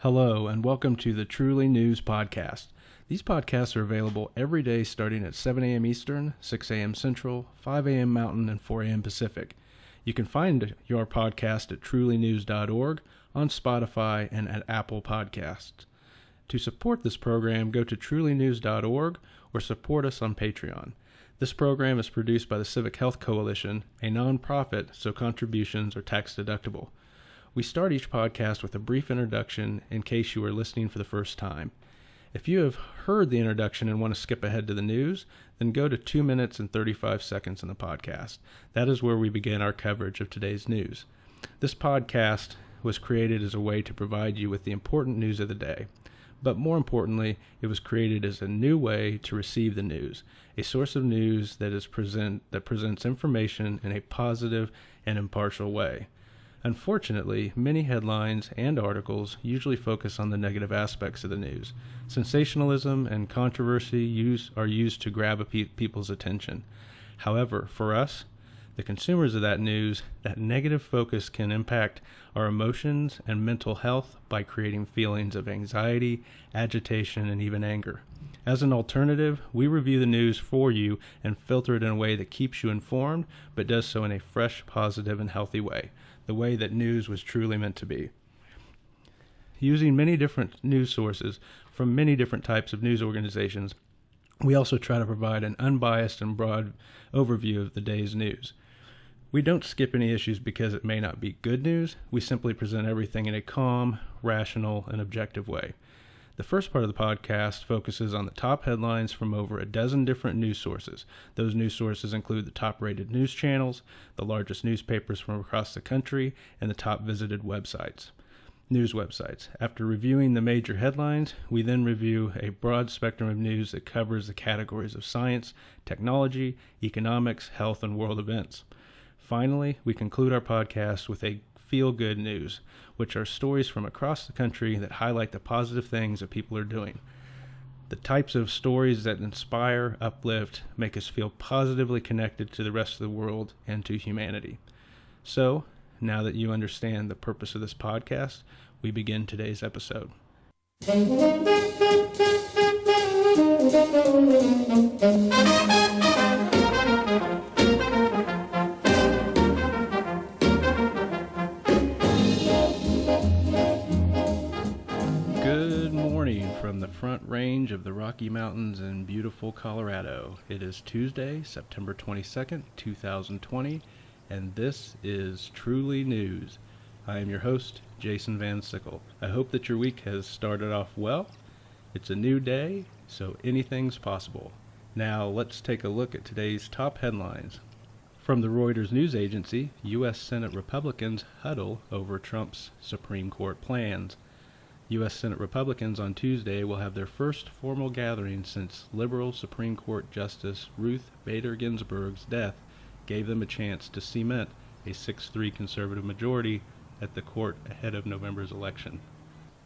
Hello, and welcome to the Truly News Podcast. These podcasts are available every day starting at 7 a.m. Eastern, 6 a.m. Central, 5 a.m. Mountain, and 4 a.m. Pacific. You can find your podcast at trulynews.org, on Spotify, and at Apple Podcasts. To support this program, go to trulynews.org or support us on Patreon. This program is produced by the Civic Health Coalition, a nonprofit, so contributions are tax deductible. We start each podcast with a brief introduction in case you are listening for the first time. If you have heard the introduction and want to skip ahead to the news, then go to 2 minutes and 35 seconds in the podcast. That is where we begin our coverage of today's news. This podcast was created as a way to provide you with the important news of the day. But more importantly, it was created as a new way to receive the news, a source of news that presents information in a positive and impartial way. Unfortunately, many headlines and articles usually focus on the negative aspects of the news. Sensationalism and controversy are used to grab people's attention. However, for us, the consumers of that news, that negative focus can impact our emotions and mental health by creating feelings of anxiety, agitation, and even anger. As an alternative, we review the news for you and filter it in a way that keeps you informed, but does so in a fresh, positive, and healthy way, the way that news was truly meant to be. Using many different news sources from many different types of news organizations, we also try to provide an unbiased and broad overview of the day's news. We don't skip any issues because it may not be good news. We simply present everything in a calm, rational, and objective way. The first part of the podcast focuses on the top headlines from over a dozen different news sources. Those news sources include the top-rated news channels, the largest newspapers from across the country, and the top visited news websites. After reviewing the major headlines, we then review a broad spectrum of news that covers the categories of science, technology, economics, health, and world events. Finally, we conclude our podcast with a feel-good news, which are stories from across the country that highlight the positive things that people are doing. The types of stories that inspire, uplift, make us feel positively connected to the rest of the world and to humanity. So, now that you understand the purpose of this podcast, we begin today's episode. Good morning from the Front Range of the Rocky Mountains in beautiful Colorado. It is Tuesday, September 22nd, 2020, and this is Truly News. I am your host, Jason Van Sickle. I hope that your week has started off well. It's a new day, so anything's possible. Now let's take a look at today's top headlines. From the Reuters news agency, U.S. Senate Republicans huddle over Trump's Supreme Court plans. U.S. Senate Republicans on Tuesday will have their first formal gathering since liberal Supreme Court Justice Ruth Bader Ginsburg's death gave them a chance to cement a 6-3 conservative majority at the court ahead of November's election.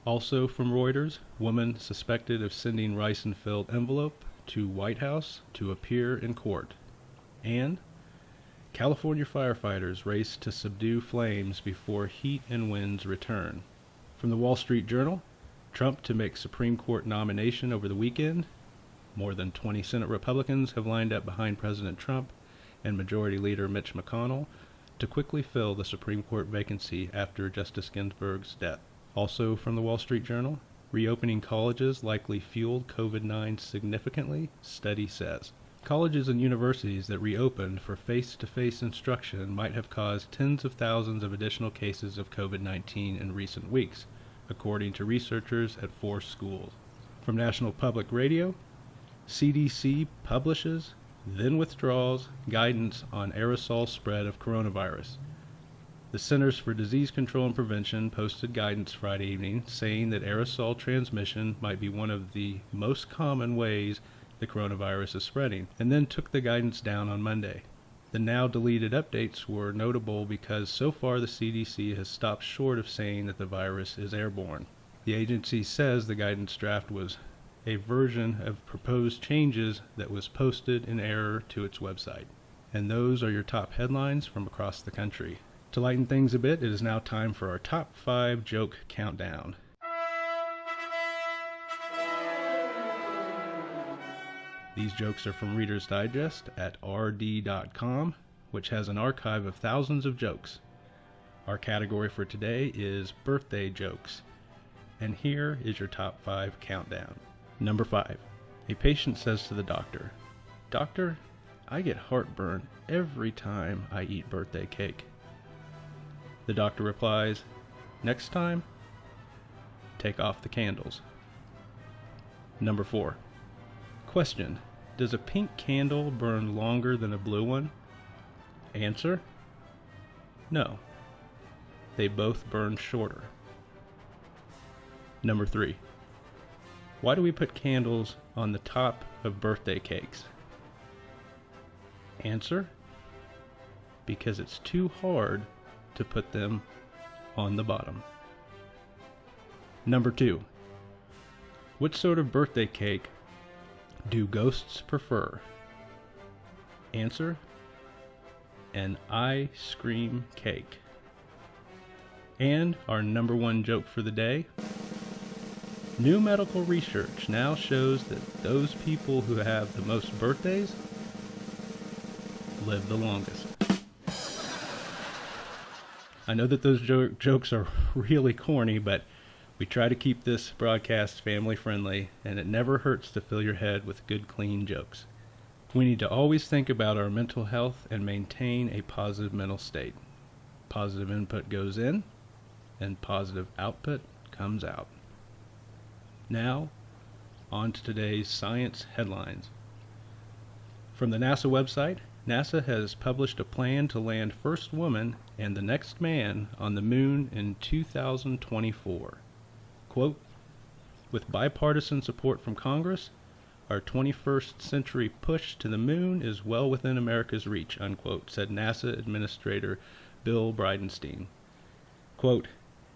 Also from Reuters, woman suspected of sending ricin-filled envelope to White House to appear in court. And California firefighters race to subdue flames before heat and winds return. From the Wall Street Journal, Trump to make Supreme Court nomination over the weekend. More than 20 Senate Republicans have lined up behind President Trump and Majority Leader Mitch McConnell to quickly fill the Supreme Court vacancy after Justice Ginsburg's death. Also from the Wall Street Journal, reopening colleges likely fueled COVID-19 significantly, study says. Colleges and universities that reopened for face-to-face instruction might have caused tens of thousands of additional cases of COVID-19 in recent weeks, according to researchers at 4 schools. From National Public Radio, CDC publishes, then withdraws, guidance on aerosol spread of coronavirus. The Centers for Disease Control and Prevention posted guidance Friday evening saying that aerosol transmission might be one of the most common ways the coronavirus is spreading, and then took the guidance down on Monday. The now deleted updates were notable because so far the CDC has stopped short of saying that the virus is airborne. The agency says the guidance draft was a version of proposed changes that was posted in error to its website. And those are your top headlines from across the country. To lighten things a bit, it is now time for our top 5 joke countdown. These jokes are from Reader's Digest at rd.com, which has an archive of thousands of jokes. Our category for today is birthday jokes. And here is your top 5 countdown. Number 5. A patient says to the doctor, "Doctor, I get heartburn every time I eat birthday cake." The doctor replies, "Next time, take off the candles." Number 4. Question: does a pink candle burn longer than a blue one? Answer: no. They both burn shorter. Number 3. Why do we put candles on the top of birthday cakes? Answer: because it's too hard to put them on the bottom. Number 2. What sort of birthday cake do ghosts prefer? Answer: an ice cream cake. And our number 1 joke for the day: new medical research now shows that those people who have the most birthdays live the longest. I know that those jokes are really corny, but we try to keep this broadcast family friendly, and it never hurts to fill your head with good, clean jokes. We need to always think about our mental health and maintain a positive mental state. Positive input goes in, and positive output comes out. Now, on to today's science headlines. From the NASA website, NASA has published a plan to land first woman and the next man on the moon in 2024. Quote, "With bipartisan support from Congress, our 21st century push to the moon is well within America's reach," unquote, said NASA Administrator Bill Bridenstine. Quote,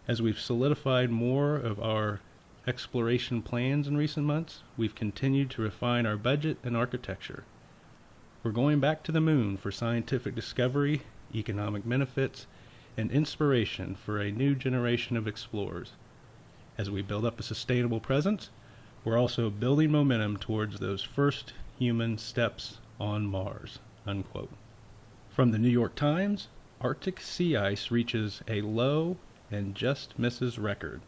"As we've solidified more of our exploration plans in recent months, we've continued to refine our budget and architecture. We're going back to the moon for scientific discovery, economic benefits, and inspiration for a new generation of explorers. As we build up a sustainable presence, we're also building momentum towards those first human steps on Mars," unquote. From the New York Times, Arctic sea ice reaches a low and just misses record.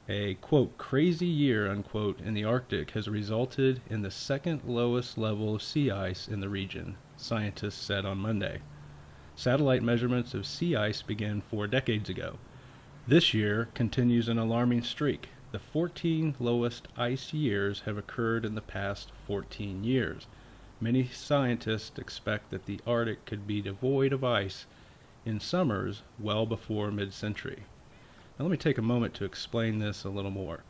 A, quote, "crazy year," unquote, in the Arctic has resulted in the second lowest level of sea ice in the region, scientists said on Monday. Satellite measurements of sea ice began 4 decades ago. This year continues an alarming streak. The 14 lowest ice years have occurred in the past 14 years. Many scientists expect that the Arctic could be devoid of ice in summers well before mid-century. Now let me take a moment to explain this a little more.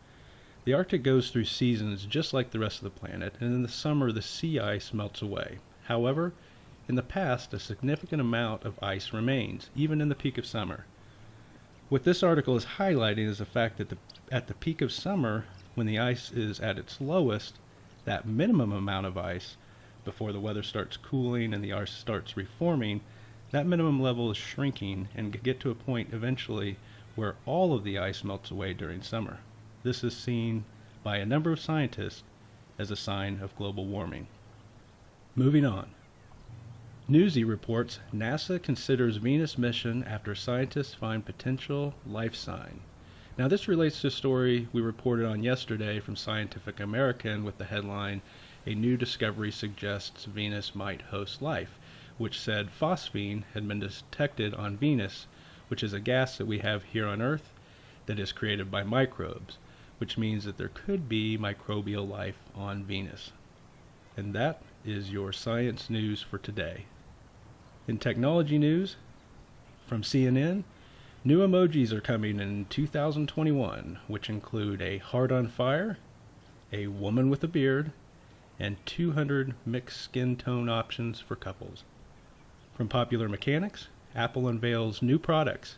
The Arctic goes through seasons just like the rest of the planet, and in the summer the sea ice melts away. However, in the past a significant amount of ice remains, even in the peak of summer. What this article is highlighting is the fact that at the peak of summer, when the ice is at its lowest, that minimum amount of ice, before the weather starts cooling and the ice starts reforming, that minimum level is shrinking and could get to a point eventually where all of the ice melts away during summer. This is seen by a number of scientists as a sign of global warming. Moving on. Newsy reports NASA considers Venus mission after scientists find potential life sign. Now this relates to a story we reported on yesterday from Scientific American with the headline, "A New Discovery Suggests Venus Might Host Life," which said phosphine had been detected on Venus, which is a gas that we have here on Earth that is created by microbes, which means that there could be microbial life on Venus. And that is your science news for today. In technology news, from CNN, new emojis are coming in 2021, which include a heart on fire, a woman with a beard, and 200 mixed skin tone options for couples. From Popular Mechanics, Apple unveils new products.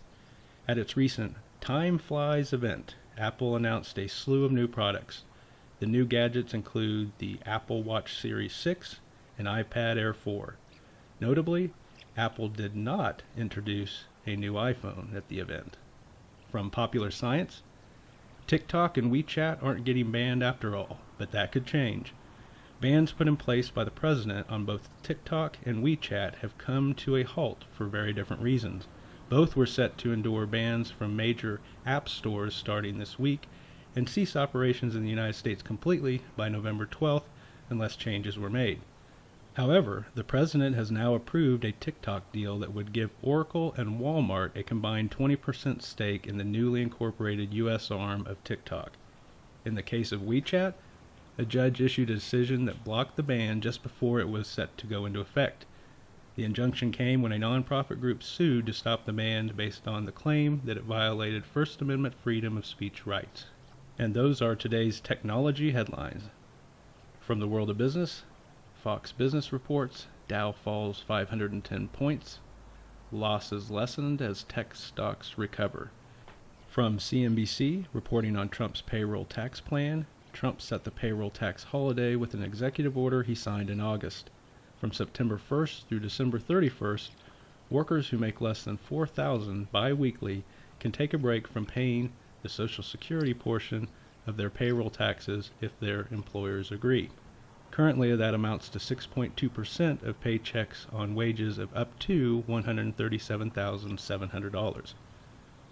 At its recent Time Flies event, Apple announced a slew of new products. The new gadgets include the Apple Watch Series 6 and iPad Air 4. Notably, Apple did not introduce a new iPhone at the event. From Popular Science, TikTok and WeChat aren't getting banned after all, but that could change. Bans put in place by the president on both TikTok and WeChat have come to a halt for very different reasons. Both were set to endure bans from major app stores starting this week and cease operations in the United States completely by November 12th unless changes were made. However, the president has now approved a TikTok deal that would give Oracle and Walmart a combined 20% stake in the newly incorporated U.S. arm of TikTok. In the case of WeChat, a judge issued a decision that blocked the ban just before it was set to go into effect. The injunction came when a nonprofit group sued to stop the ban based on the claim that it violated First Amendment freedom of speech rights. And those are today's technology headlines. From the world of business, Fox Business reports Dow falls 510 points, losses lessened as tech stocks recover. From CNBC, reporting on Trump's payroll tax plan, Trump set the payroll tax holiday with an executive order he signed in August. From September 1st through December 31st, workers who make less than $4,000 bi-weekly can take a break from paying the Social Security portion of their payroll taxes if their employers agree. Currently, that amounts to 6.2% of paychecks on wages of up to $137,700.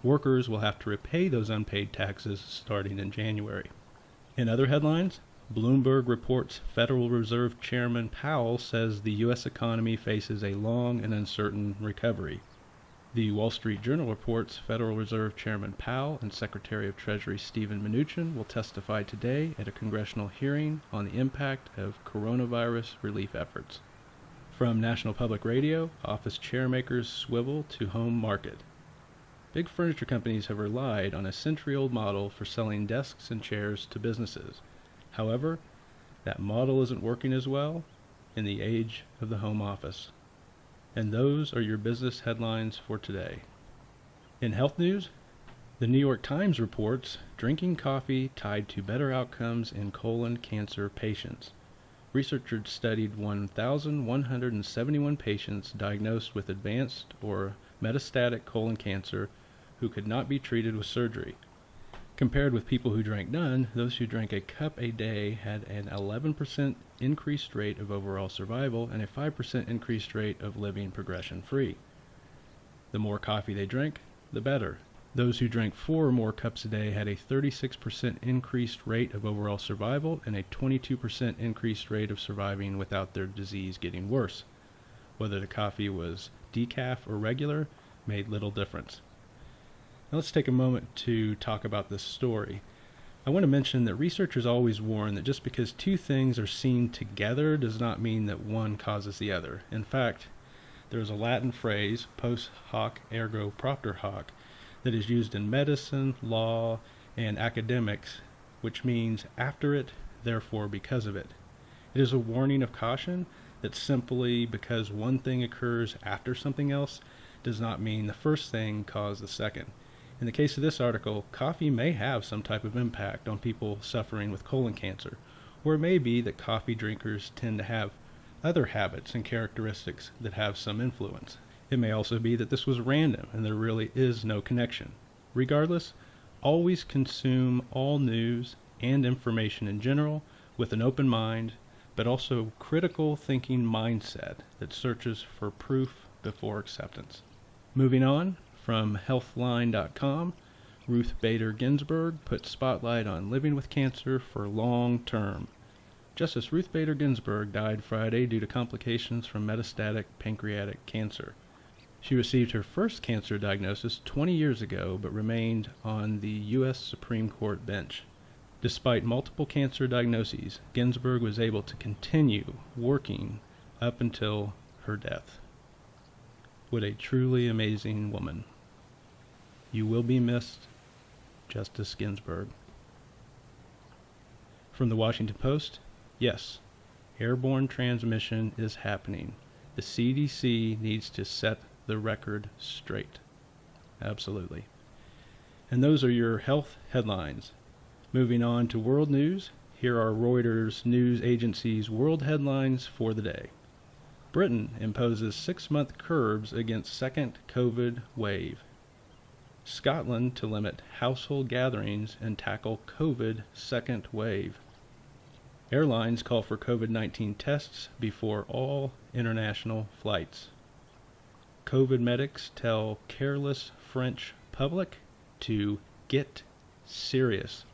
Workers will have to repay those unpaid taxes starting in January. In other headlines, Bloomberg reports Federal Reserve Chairman Powell says the U.S. economy faces a long and uncertain recovery. The Wall Street Journal reports Federal Reserve Chairman Powell and Secretary of Treasury Steven Mnuchin will testify today at a congressional hearing on the impact of coronavirus relief efforts. From National Public Radio, office chairmakers swivel to home market. Big furniture companies have relied on a century-old model for selling desks and chairs to businesses. However, that model isn't working as well in the age of the home office. And those are your business headlines for today. In health news, the New York Times reports drinking coffee tied to better outcomes in colon cancer patients. Researchers studied 1,171 patients diagnosed with advanced or metastatic colon cancer who could not be treated with surgery. Compared with people who drank none, those who drank a cup a day had an 11% increased rate of overall survival and a 5% increased rate of living progression-free. The more coffee they drank, the better. Those who drank 4 or more cups a day had a 36% increased rate of overall survival and a 22% increased rate of surviving without their disease getting worse. Whether the coffee was decaf or regular made little difference. Now let's take a moment to talk about this story. I want to mention that researchers always warn that just because 2 things are seen together does not mean that one causes the other. In fact, there is a Latin phrase, post hoc ergo propter hoc, that is used in medicine, law, and academics, which means after it, therefore because of it. It is a warning of caution that simply because one thing occurs after something else does not mean the first thing caused the second. In the case of this article, coffee may have some type of impact on people suffering with colon cancer, or it may be that coffee drinkers tend to have other habits and characteristics that have some influence. It may also be that this was random and there really is no connection. Regardless, always consume all news and information in general with an open mind, but also critical thinking mindset that searches for proof before acceptance. Moving on, from Healthline.com, Ruth Bader Ginsburg put spotlight on living with cancer for long term. Justice Ruth Bader Ginsburg died Friday due to complications from metastatic pancreatic cancer. She received her first cancer diagnosis 20 years ago, but remained on the U.S. Supreme Court bench. Despite multiple cancer diagnoses, Ginsburg was able to continue working up until her death. What a truly amazing woman. You will be missed, Justice Ginsburg. From the Washington Post, yes, airborne transmission is happening. The CDC needs to set the record straight. Absolutely. And those are your health headlines. Moving on to world news, here are Reuters news agency's world headlines for the day. Britain imposes 6-month curbs against second COVID wave. Scotland to limit household gatherings and tackle COVID second wave. Airlines call for COVID-19 tests before all international flights. COVID medics tell careless French public to get serious.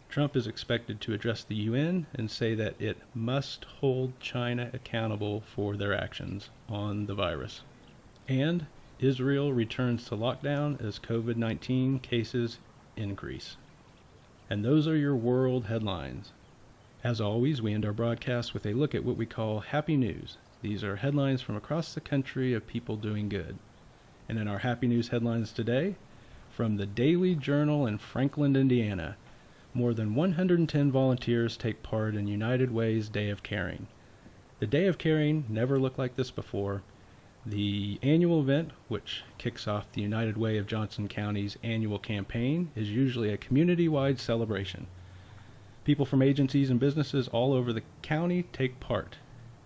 Trump is expected to address the UN and say that it must hold China accountable for their actions on the virus. And Israel returns to lockdown as COVID-19 cases increase. And those are your world headlines. As always, we end our broadcast with a look at what we call happy news. These are headlines from across the country of people doing good. And in our happy news headlines today, from the Daily Journal in Franklin, Indiana, more than 110 volunteers take part in United Way's Day of Caring. The Day of Caring never looked like this before. The annual event, which kicks off the United Way of Johnson County's annual campaign, is usually a community-wide celebration. People from agencies and businesses all over the county take part.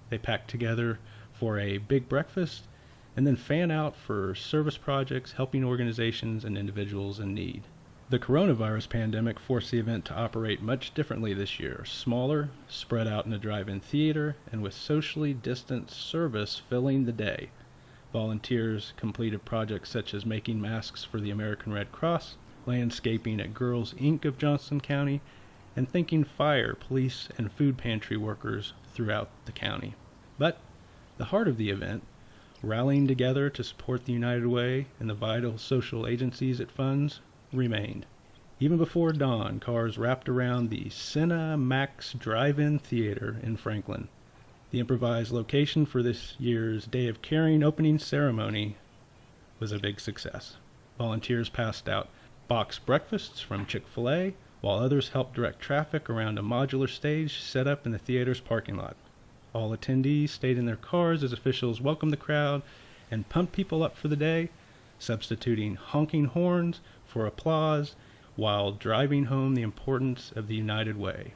They pack together for a big breakfast and then fan out for service projects helping organizations and individuals in need. The coronavirus pandemic forced the event to operate much differently this year, smaller, spread out in a drive-in theater, and with socially distanced service filling the day. Volunteers completed projects such as making masks for the American Red Cross, landscaping at Girls Inc. of Johnson County, and thanking fire, police, and food pantry workers throughout the county. But the heart of the event, rallying together to support the United Way and the vital social agencies it funds, remained. Even before dawn, cars wrapped around the Cinemax Drive-In Theater in Franklin. The improvised location for this year's Day of Caring opening ceremony was a big success. Volunteers passed out boxed breakfasts from Chick-fil-A, while others helped direct traffic around a modular stage set up in the theater's parking lot. All attendees stayed in their cars as officials welcomed the crowd and pumped people up for the day, substituting honking horns for applause while driving home the importance of the United Way,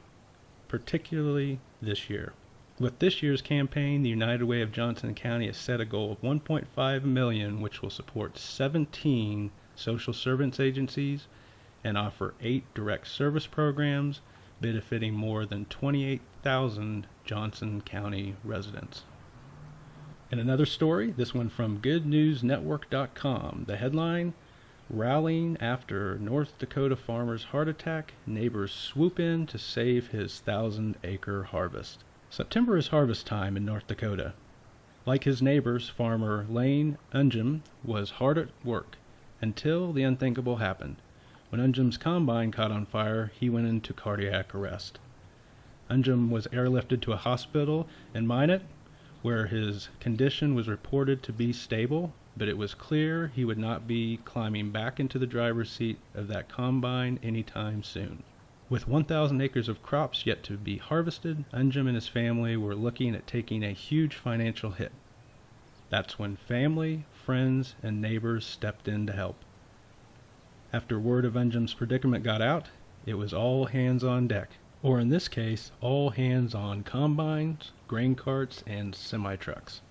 particularly this year. With this year's campaign, the United Way of Johnson County has set a goal of $1.5 million, which will support 17 social service agencies and offer 8 direct service programs benefiting more than 28,000 Johnson County residents. In another story, this one from GoodNewsNetwork.com, the headline, Rallying After North Dakota Farmer's Heart Attack, Neighbors Swoop In to Save His 1,000-Acre Harvest. September is harvest time in North Dakota. Like his neighbors, farmer Lane Unjum was hard at work until the unthinkable happened. When Unjum's combine caught on fire, he went into cardiac arrest. Unjum was airlifted to a hospital in Minot, where his condition was reported to be stable, but it was clear he would not be climbing back into the driver's seat of that combine anytime soon. With 1,000 acres of crops yet to be harvested, Unjum and his family were looking at taking a huge financial hit. That's when family, friends, and neighbors stepped in to help. After word of Unjum's predicament got out, it was all hands on deck, or in this case, all hands on combines, grain carts, and semi-trucks.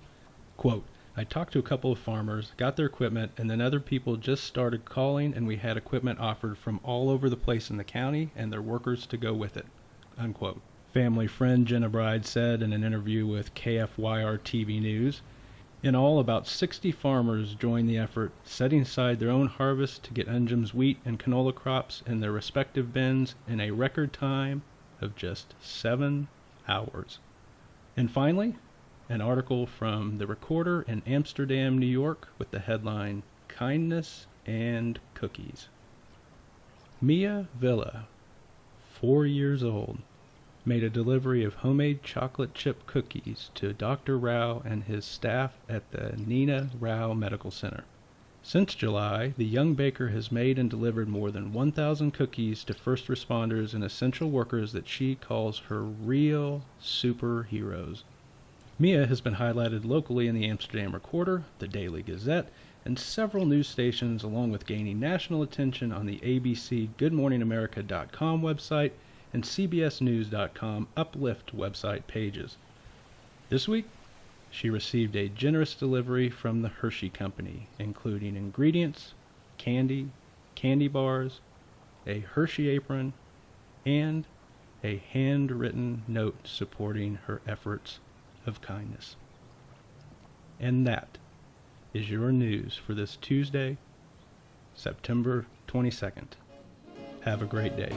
Quote, I talked to a couple of farmers, got their equipment, and then other people just started calling, and we had equipment offered from all over the place in the county and their workers to go with it. Unquote. Family friend Jenna Bride said in an interview with KFYR TV News, in all, about 60 farmers joined the effort, setting aside their own harvest to get Unjum's wheat and canola crops in their respective bins in a record time of just 7 hours. And finally, an article from The Recorder in Amsterdam, New York, with the headline, Kindness and Cookies. Mia Villa, 4 years old, made a delivery of homemade chocolate chip cookies to Dr. Rao and his staff at the Nina Rao Medical Center. Since July, the young baker has made and delivered more than 1,000 cookies to first responders and essential workers that she calls her real superheroes. Mia has been highlighted locally in the Amsterdam Recorder, the Daily Gazette, and several news stations, along with gaining national attention on the ABC GoodMorningAmerica.com website and CBSNews.com Uplift website pages. This week, she received a generous delivery from the Hershey Company, including ingredients, candy, candy bars, a Hershey apron, and a handwritten note supporting her efforts of kindness. And that is your news for this Tuesday, September 22nd. Have a great day.